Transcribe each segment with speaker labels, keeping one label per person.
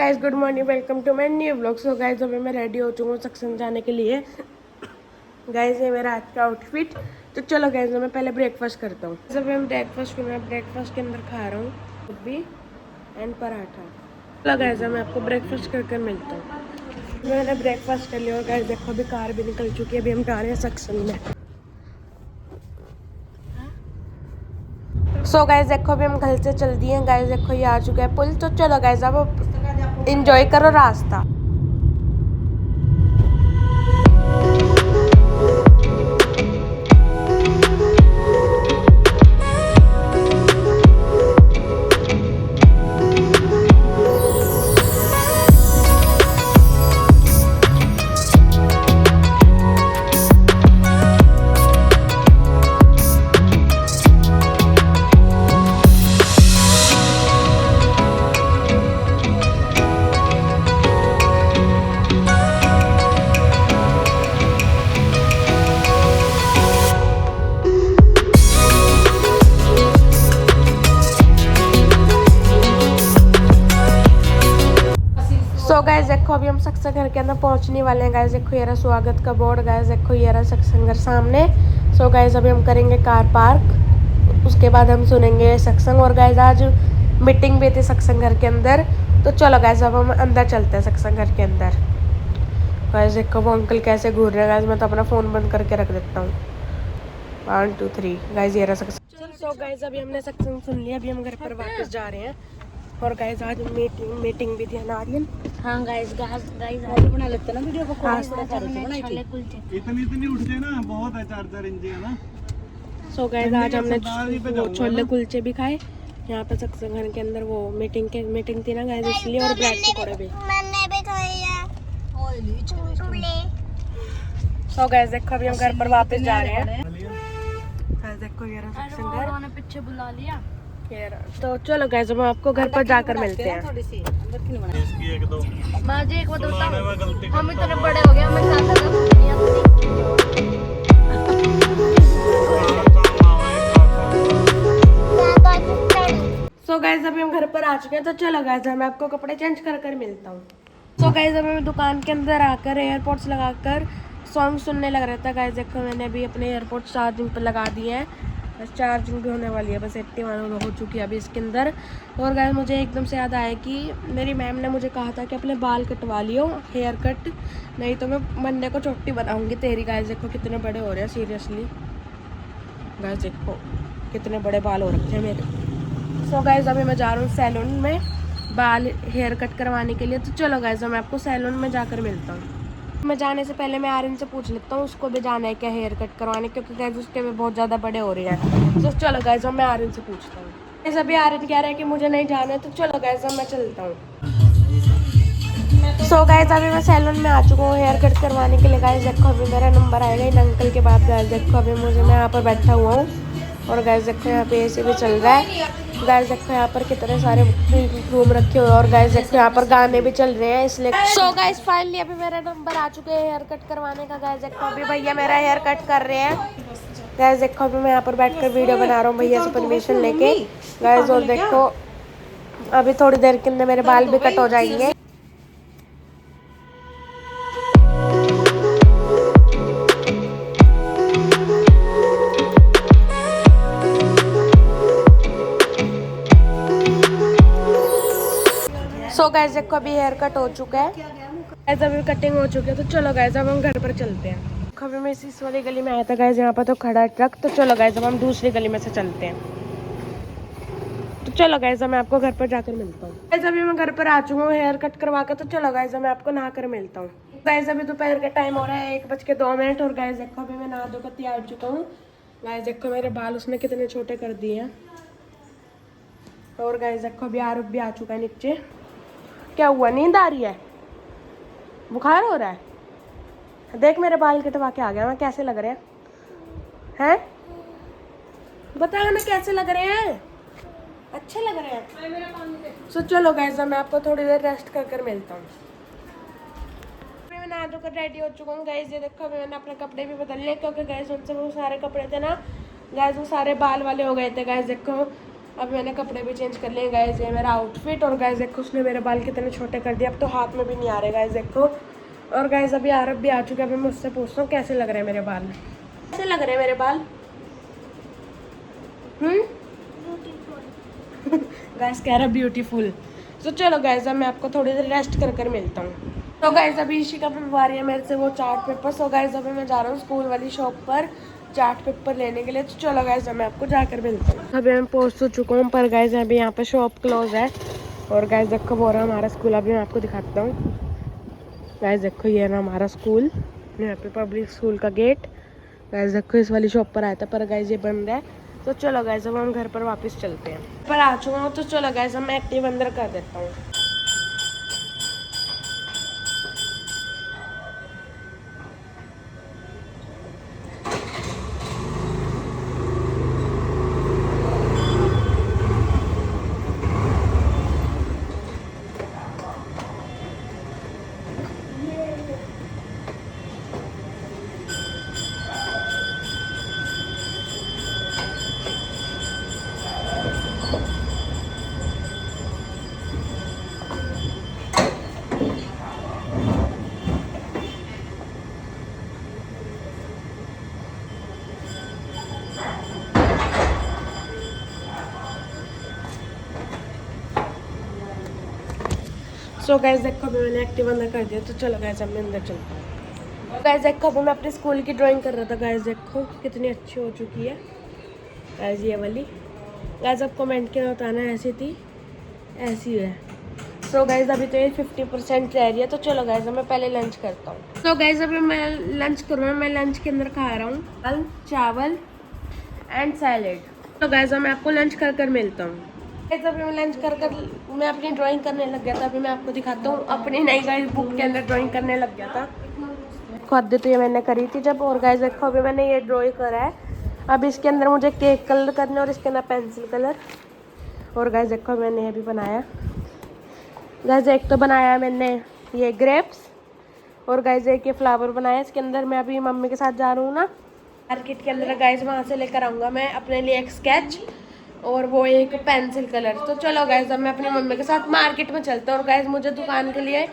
Speaker 1: Guys, good morning, welcome to my new vlog. So guys, अभी मैं ready हो चुका हूँ सत्संग जाने के लिए। गाइस, ये मेरा आज का आउटफिट। तो चलो गाइस, मैं पहले ब्रेकफास्ट करता हूँ। जब मैं ब्रेकफास्ट के अंदर खा रहा हूँ गोभी एंड पराठा। चलो गाइस, मैं आपको ब्रेकफास्ट कर मिलता हूँ। मैंने ब्रेकफास्ट कर लिया और गाइस देखो, अभी कार भी निकल चुकी है। अभी हम जा रहे हैं सत्संग में। सो गाइस देखो, अभी हम घर से चल दिए। गाइस देखो, ये आ चुका है पुल। तो चलो गाइस, अब इंजॉय करो रास्ता। सो गाइस देखो, अभी हम सत्संग घर के अंदर पहुंचने वाले हैं। गाइस देखो, ये रहा स्वागत का बोर्ड। गाइस देखो, ये रहा सत्संग घर सामने। सो गाइस, अभी हम करेंगे कार पार्क, उसके बाद हम सुनेंगे सत्संग। और गाइस, आज मीटिंग भी थी सत्संग घर के अंदर। तो चलो गाइस, अब हम अंदर चलते हैं सत्संग घर के अंदर। गाइस देखो, वो अंकल कैसे घूर रहे हैं। गाइस मैं तो अपना फ़ोन बंद करके रख देता हूँ। 1 2 3। गाइस ये रहा सत्संग। सो गाइस, अभी हमने सत्संग सुन लिया। अभी हम घर पर वापस जा रहे हैं। और गाइस, आज मीटिंग भी थी नारियल।
Speaker 2: हाँ गाइस आज बना लेते ना वीडियो को।
Speaker 3: इतनी उठते ना, बहुत है 4-4 इंच है ना।
Speaker 1: सो गाइस, आज हमने छोले कुलचे भी खाए यहाँ पे सत्संग घर के अंदर। वो मीटिंग थी ना गाइस, इसलिए। और ब्रेड पकौड़े भी
Speaker 2: मैंने भी खाए हैं।
Speaker 1: सो गाइस देखो, अभी हम घर पर वापस जा रहे हैं। गाइस देखो, ये रहा सत्संग घर।
Speaker 2: उन्होंने पीछे बुला लिया।
Speaker 1: तो चलो गाइस, हम आपको घर पर जाकर मिलते हैं।
Speaker 2: थोड़ी सी अंदर की नहीं बनाई।
Speaker 3: इसकी एक दो
Speaker 2: मैं जी एक बात
Speaker 3: सुनाने में गलती
Speaker 2: हम इतने बड़े हो गए, हमें ज्यादा नहीं
Speaker 1: सो गाइस, अभी हम घर पर आ चुके हैं। तो चलो गाइस, मैं आपको कपड़े चेंज कर मिलता हूँ। सो गाइस, अभी मैं दुकान के अंदर आकर एयरपोर्ट्स लगाकर सॉन्ग सुनने लग रहा था। गाइस देखो, मैंने अभी अपने एयरपोर्ट्स चार्जिंग पर लगा दिए हैं। बस चार्जिंग भी होने वाली है, बस 81 हो चुकी है अभी इसके अंदर। और गाइस, मुझे एकदम से याद आया कि मेरी मैम ने मुझे कहा था कि अपने बाल कटवा लियो, हेयर कट, नहीं तो मैं मंडे को चोटी बनाऊंगी तेरी। गाइस देखो, कितने बड़े हो रहे हैं सीरियसली। गाइस देखो, कितने बड़े बाल हो रखे हैं मेरे। सो गाइस, अभी मैं जा रहा हूँ सैलून में बाल हेयर कट करवाने के लिए। तो चलो गाइस, मैं आपको सैलून में जाकर मिलता हूँ। मैं जाने से पहले मैं आर्यन से पूछ लेता हूँ, उसको भी जाना है क्या हेयर कट करवाने, क्योंकि गाइस उसके भी बहुत ज़्यादा बड़े हो रहे हैं। तो चलो गाइस, मैं आर्यन से पूछता हूँ। गाइस अभी आर्यन कह रहा है कि मुझे नहीं जाना है। तो चलो गाइस, मैं चलता हूँ। सो गाइस, अभी मैं सैलून में आ चुका हूँ हेयर कट करवाने के लिए। गाइस देखो, अभी मेरा नंबर आएगा इन अंकल के बाद। गाइस देखो, अभी मैं यहाँ पर बैठा हुआ हूँ। और गाइस देखो, यहाँ पे एसी भी चल रहा है। गाइस देखो, यहाँ पर कितने सारे रूम रखे हुए हैं। और गाइस देखो, यहाँ पर गाने भी चल रहे हैं, इसलिए। सो गाइस, फाइनली अभी मेरा नंबर आ चुके हैं हेयर कट करवाने का। गाइस देखो, अभी भैया मेरा हेयर कट कर रहे हैं। गाइस देखो, अभी मैं यहाँ पर बैठकर वीडियो बना रहा हूँ भैया से परमिशन लेके। गाइस और देखो, अभी थोड़ी देर के अंदर मेरे बाल भी कट हो जाएंगे। सो गाइस देखो, अभी हेयर कट हो चुका है। गाइस अभी कटिंग हो चुकी है। तो चलो गाइस, अब हम घर पर चलते हैं। अभी मैं इस वाली गली में आया था गाइस, यहाँ पर तो खड़ा है ट्रक। तो चलो गाइस, अब हम दूसरी गली में से चलते हैं। तो चलो गाइस, मैं आपको घर पर जाकर मिलता हूँ। गाइस अभी मैं घर पर आ चुका हूँ हेयर कट करवा कर। तो चलो गाइस, मैं आपको नहा कर मिलता हूँ। गाइस अभी दोपहर का टाइम हो रहा है 1:02। और गाइस देखो, अभी मैं नहा धोकर तैयार हो चुका हूँ। गाइस देखो, मेरे बाल उसने कितने छोटे कर दिए हैं। और गाइस देखो, अभी आरुफ भी आ चुका है नीचे। क्या हुआ, नींद आ रही है, बुखार हो रहा है? देख, मेरे बाल कटवा के आ गया मैं। कैसे लग रहे हैं? बता ना, कैसे लग रहे हैं? अच्छे लग रहे हैं। सो चलो गाइस, मैं आपको थोड़ी देर रेस्ट कर मिलता हूँ। मैं नहा धोकर रेडी हो चुका हूँ। गाइस ये देखो, अभी मैंने अपने कपड़े भी बदल लिए, क्योंकि गाइस उनसे वो सारे कपड़े थे ना गाइस, वो सारे बाल वाले हो गए थे। गाइस देखो, अब मैंने कपड़े भी चेंज कर लिए गाइस, ये मेरा आउटफिट। और गाइस देखो उसने मेरे बाल कितने छोटे कर दिए, अब तो हाथ में भी नहीं आ रहे गाइस देखो। और गाइस अभी आरब भी आ चुके हैं। अभी मैं उससे पूछता हूँ कैसे लग रहे हैं मेरे बाल, कैसे लग रहे हैं मेरे बाल। गाइस कह रहा ब्यूटीफुल। तो चलो गाइस अब मैं आपको थोड़ी देर रेस्ट कर मिलता हूँ। तो गाइस अभी इशिका मंगवा रही है मेरे से वो चार्ट पेपर। सो गाइस अभी मैं जा रहा हूँ स्कूल वाली शॉप पर चार्ट पेपर लेने के लिए। तो चलो गाइस मैं आपको जाकर मिलता हूँ। अभी मैं पहुँच तो चुका हूँ, पर गाइस अभी यहाँ पे शॉप क्लोज है। और गाइस देखो वो रहा हमारा स्कूल। अभी मैं आपको दिखाता हूँ। गाइस देखो ये ना हमारा स्कूल, यहाँ पे पब्लिक स्कूल का गेट। गाइस देखो इस वाली शॉप पर आया था, पर गाइस ये बंद है। तो चलो गाइस अब हम घर पर वापस चलते हैं। पर आ चुका हूँ तो चलो गाइस अब मैं एक्टिव अंदर कर देता हूँ। सो गाइस देखो अभी मैंने एक्टिव अंदर कर दिया। तो चलो गाइस अब मैं अंदर चलता हूँ। गाइस देखो अभी मैं अपने स्कूल की ड्राइंग कर रहा था। गाइस देखो कितनी अच्छी हो चुकी है गाइस ये वाली। गाइस अब कमेंट के बताना ऐसी थी ऐसी है। सो गाइस अभी तो ये 50% रह रही है। तो चलो गाइस मैं पहले लंच करता हूँ। तो गाइस अभी मैं लंच कर रहा हूँ। मैं लंच के अंदर खा रहा हूँ दाल चावल एंड सैलेड। तो गाइस मैं आपको लंच कर मिलता हूँ। गाइस अभी मैं लंच कर मैं अपनी ड्राइंग करने लग गया था। अभी मैं आपको दिखाता हूँ अपनी नई गाइस बुक के अंदर ड्राइंग करने लग गया था। खुद तो ये मैंने करी थी जब। और गाइस देखो अभी मैंने ये ड्राइंग करा है। अब इसके अंदर मुझे केक कलर करना और इसके अंदर पेंसिल कलर। और गाइस देखो मैंने ये भी बनाया। गाइस एक तो बनाया मैंने ये ग्रेप्स। और गाइस एक ये फ्लावर बनाया। इसके अंदर मैं अभी मम्मी के साथ जा रहा हूँ ना मार्केट के अंदर। गाइस वहाँ से लेकर आऊँगा मैं अपने लिए एक स्केच और वो एक पेंसिल कलर। तो चलो गाइस अब मैं अपनी मम्मी के साथ मार्केट में चलता हूँ। और गाइस मुझे दुकान के लिए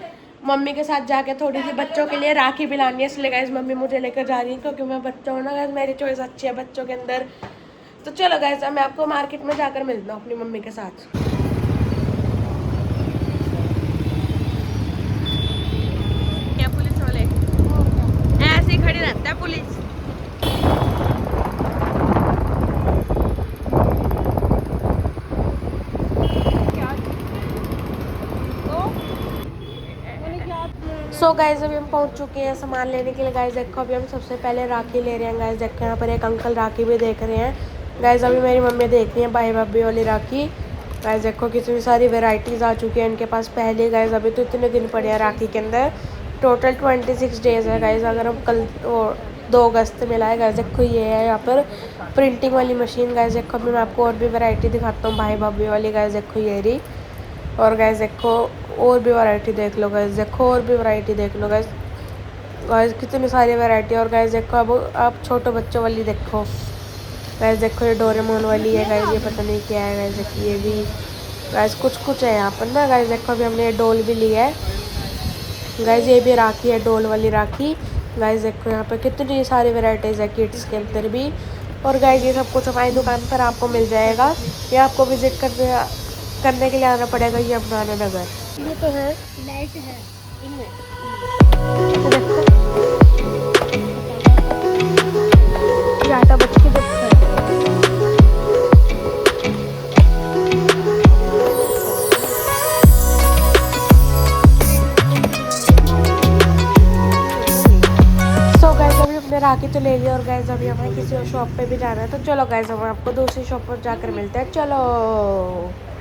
Speaker 1: मम्मी के साथ जाके थोड़ी सी बच्चों के लिए राखी भी लानी है, इसलिए गाइस मम्मी मुझे लेकर जा रही है क्योंकि मैं बच्चा हूँ ना गाइस, मेरी चॉइस अच्छी है बच्चों के अंदर। तो चलो गाइस अब मैं आपको मार्केट में जाकर मिलता हूँ अपनी मम्मी के साथ। क्या पुलिस वाले ऐसे ही खड़ी रहता है पुलिस। सो गाइस अभी हम पहुंच चुके हैं सामान लेने के लिए। गाइस देखो अभी हम सबसे पहले राखी ले रहे हैं। गाइस देखो यहाँ पर एक अंकल राखी भी देख रहे हैं। गाइस अभी मेरी मम्मी देख रही है भाई भाभी वाली राखी। गाइस देखो कितनी सारी वेराइटीज़ आ चुकी है इनके पास पहले। गाइस अभी तो इतने दिन पड़े हैं राखी के अंदर। टोटल 26 डेज़ है गाइस। अगर हम कल 2 अगस्त में लाए। गाइस देखो ये है यहाँ पर प्रिंटिंग वाली मशीन। गाइस देखो अभी मैं आपको और भी वैरायटी दिखाता हूँ भाई भाभी वाली। गाइस देखो ये रही। और गाइस देखो और भी वैरायटी देख लो। गाइस देखो और भी वैरायटी देख लो। गाइस गाइस कितनी सारी वैरायटी। और गाइस देखो अब आप छोटे बच्चों वाली देखो। गाइस देखो ये डोरेमोन वाली है। गाइस ये पता नहीं क्या है। गाइस देखो ये भी। गाइस कुछ है यहाँ पर ना। गाइस देखो अभी हमने ये डोल भी लिया है। गाइस ये भी राखी है डोल वाली राखी। गाइस देखो यहाँ पर कितनी सारी वैरायटीज़ है किड्स के अंदर भी। और गाइस ये सब कुछ हमारी दुकान पर आपको मिल जाएगा। ये आपको विजिट करने के लिए आना पड़ेगा ये यमुना नगर। ये तो है लाइट है इनमें। आटा बच के हमने राखी तो ले लिया। और गाइस अभी हमें किसी और शॉप पे भी जाना है। तो चलो गाइस हम आपको दूसरी शॉप पर जाकर मिलते हैं। चलो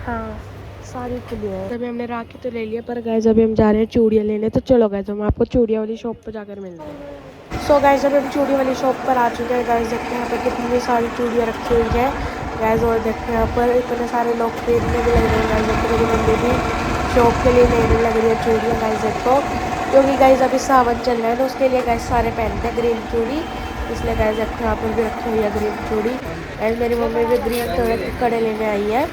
Speaker 1: हाँ सारी खुली है। अभी हमने राखी तो ले लिया, पर गाइस अभी हम जा रहे हैं चूड़ियाँ लेने। तो चलो गाइस हम आपको चूड़ियाँ वाली शॉप पर जाकर मिलते हैं। सो गाइस अभी हम चूड़ी वाली शॉप पर आ चुके हैं। गाइस देखते हैं यहाँ पर कितनी सारी चूड़ियाँ रखी हुई है गाइस। और देखते हैं यहाँ पर इतने सारे लोग खरीदने भी लग रहे हैं। गाइस देखो मेरी मम्मी भी शॉप के लिए लेने लग रही है चूड़ियाँ। गाइस देखो क्योंकि गाइस अभी सावन चल रहा है तो उसके लिए गाइस सारे पहनते हैं ग्रीन चूड़ी। इसलिए गाइस यहाँ पर भी रखी हुई है ग्रीन चूड़ी। गाइस मेरी मम्मी भी ग्रीन कलर के कड़े लेने आई है।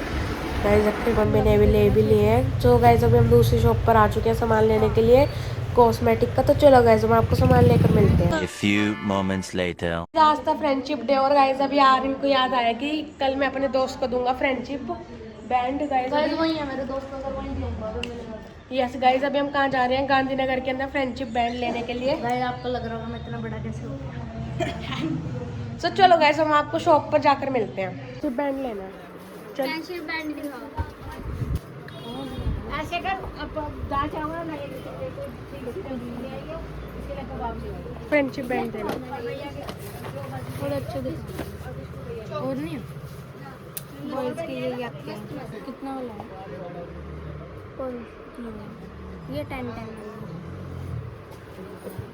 Speaker 1: गाइस अपनी मम्मी ने भी ले लिए हैं। तो गाइस अभी हम दूसरी शॉप पर आ चुके हैं सामान लेने के लिए कॉस्मेटिक का। तो चलो गाइस हम आपको सामान लेकर मिलते हैं।
Speaker 4: A few moments later.
Speaker 1: आज था फ्रेंडशिप डे और गाइस अभी आर्यन को याद आया कि कल मैं अपने दोस्त को दूंगा फ्रेंडशिप बैंड।
Speaker 2: गाइस
Speaker 1: गाइस
Speaker 2: वही है मेरे दोस्तों का, वही दूंगा।
Speaker 1: यस गाइस अभी हम कहाँ जा रहे हैं? गांधीनगर के अंदर फ्रेंडशिप बैंड लेने के लिए।
Speaker 2: गाइस आपको लग रहा होगा मैं इतना बड़ा कैसे हो गया।
Speaker 1: तो चलो गाइस हम आपको शॉप पर जाकर मिलते हैं। तो बैंड लेना है, चल।
Speaker 2: फ्रेंडशिप बैंड दिखाओ। ऐसे कर अब जहाँ चाहो ना
Speaker 1: फ्रेंडशिप बैंड देना।
Speaker 2: थोड़े अच्छे दिखाओ। और नहीं बॉयज के ये आपके कितना वाला है? कौन ये 10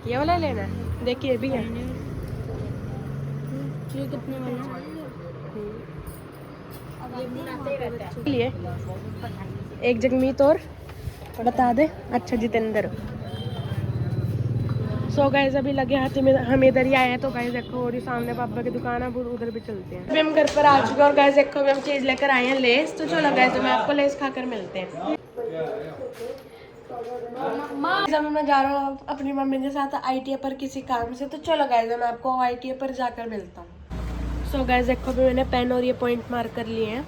Speaker 1: ये वाला लेना है, देखिए ये भी है।
Speaker 2: ये कितने वाला है?
Speaker 1: लिए एक जगमीत और बता दे। अच्छा जितेंद्र। सो गाइस अभी लगे हाथ में हम इधर ही आए हैं। तो गाइस देखो और सामने पापा की दुकान है, उधर भी चलते हैं। अभी हम घर पर आ चुके हैं और गाइस देखो अभी हम चीज लेकर आए हैं लेस। तो चलो गाइस मैं आपको लेस खाकर मिलते हैं। अभी मैं जा रहा हूँ अपनी मम्मी के साथ ITA पर किसी काम से। तो चलो गाइस मैं आपको ITA पर जाकर मिलता हूँ। सो गाइस देखो अभी मैंने पेन और ये पॉइंट मार्क कर लिए हैं।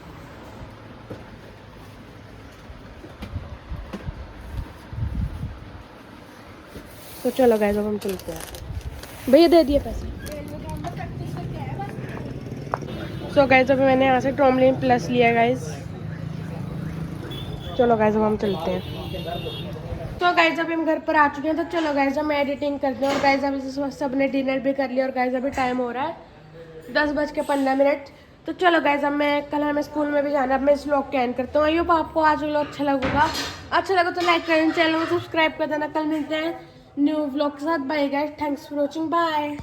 Speaker 1: तो चलो गाइस अब हम चलते हैं। भैया दे दिए पैसे। सो गाइस अभी मैंने यहाँ से टॉमलिन प्लस लिया गाइस। चलो गाइस अब हम चलते हैं। तो गाइस अभी हम घर पर आ चुके हैं। तो चलो गाइस हम एडिटिंग करते हैं। और गाइस अभी सबने डिनर भी कर लिया और गाइस अभी टाइम हो रहा है 10:15। तो चलो गाइस अब मैं कल हमें स्कूल में भी जाना है। अब मैं इस व्लॉग के एंड करता हूँ। आई होप आपको आज व्लॉग अच्छा लगा तो लाइक करें, चैनल को सब्सक्राइब कर देना। कल मिलते हैं न्यू व्लॉग के साथ। Bye guys, thanks for watching, bye.